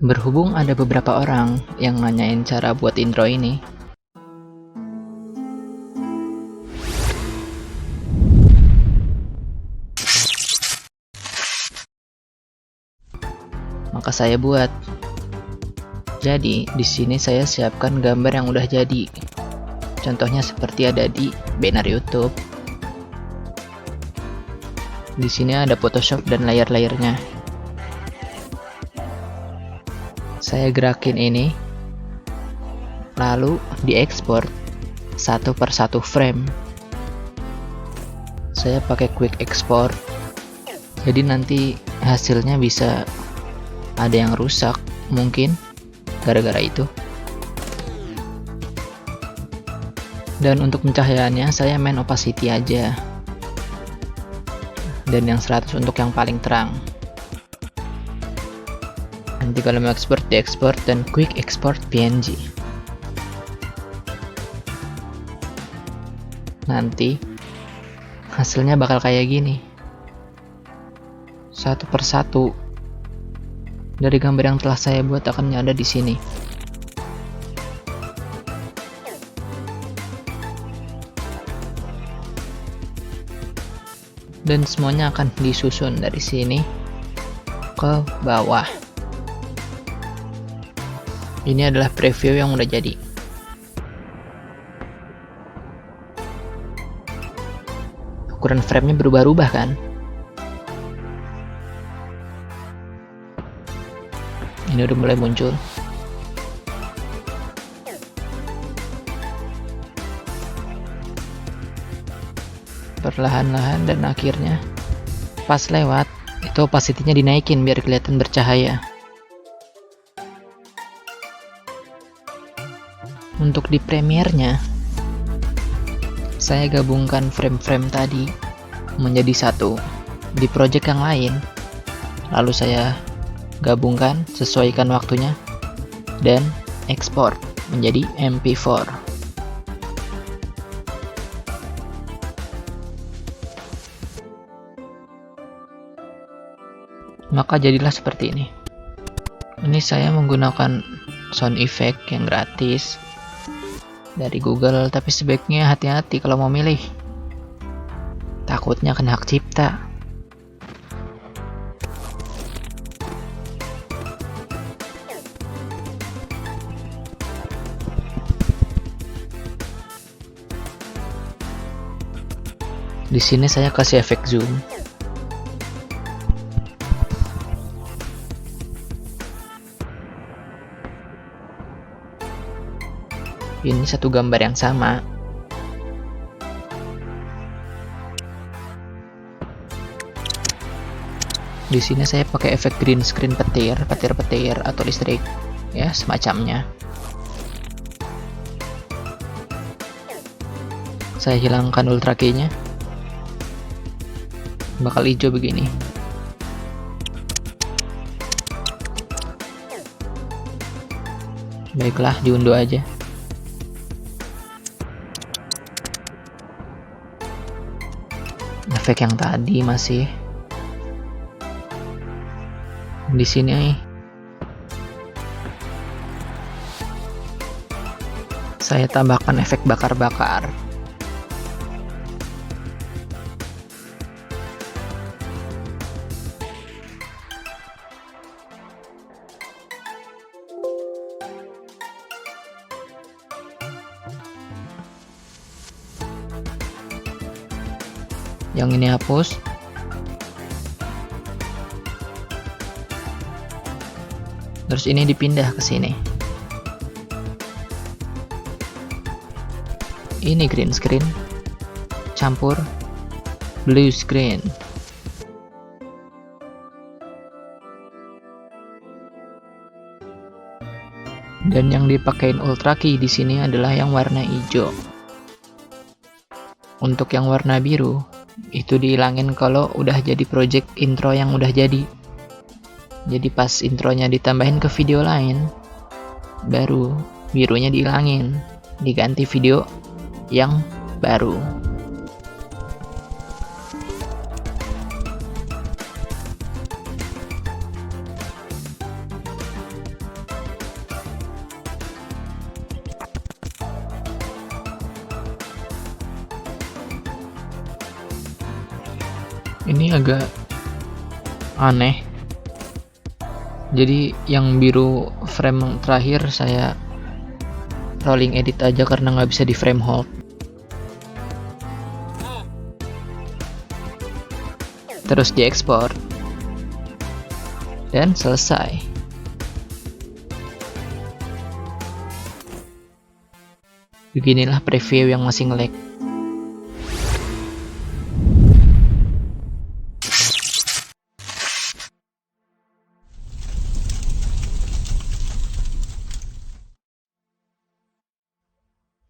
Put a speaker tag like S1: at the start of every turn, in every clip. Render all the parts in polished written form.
S1: Berhubung ada beberapa orang yang nanyain cara buat intro ini, maka saya buat. Jadi, di sini saya siapkan gambar yang udah jadi. Contohnya seperti ada di banner YouTube. Di sini ada Photoshop dan layar-layarnya. Saya gerakin ini, lalu diekspor satu per satu frame. Saya pakai quick export, jadi nanti hasilnya bisa ada yang rusak mungkin gara-gara itu. Dan untuk pencahayaannya saya main opacity aja, dan yang 100 untuk yang paling terang. Nanti kalau mau ekspor, diekspor dan quick export PNG. Nanti hasilnya bakal kayak gini, satu per satu dari gambar yang telah saya buat akan ada di sini. Dan semuanya akan disusun dari sini ke bawah. Ini adalah preview yang udah jadi. Ukuran framenya berubah-ubah kan? Ini udah mulai muncul. Perlahan-lahan dan akhirnya pas lewat, itu opacity-nya dinaikin biar kelihatan bercahaya. Untuk di Premiere-nya, saya gabungkan frame-frame tadi menjadi satu di project yang lain, lalu saya gabungkan, sesuaikan waktunya, dan ekspor menjadi MP4. Maka jadilah seperti ini. Ini saya menggunakan sound effect yang gratis dari Google, tapi sebaiknya hati-hati kalau mau milih, takutnya kena hak cipta. Di sini saya kasih efek zoom. Ini satu gambar yang sama. Di sini saya pakai efek green screen petir atau listrik, ya semacamnya. Saya hilangkan ultra key-nya. Bakal hijau begini. Baiklah, diunduh aja. Efek yang tadi masih di sini. Saya tambahkan efek bakar-bakar. Yang ini hapus. Terus ini dipindah ke sini. Ini green screen campur blue screen. Dan yang dipakein ultra key di sini adalah yang warna hijau. Untuk yang warna biru itu dihilangin kalau udah jadi project intro yang udah jadi. Jadi pas intronya ditambahin ke video lain, baru birunya dihilangin, diganti video yang baru. Ini agak aneh. Jadi yang biru frame terakhir saya rolling edit aja karena nggak bisa di frame hold. Terus diekspor. Dan selesai. Beginilah preview yang masih nge-lag.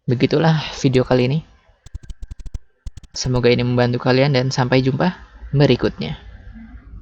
S1: Begitulah video kali ini. Semoga ini membantu kalian dan sampai jumpa berikutnya.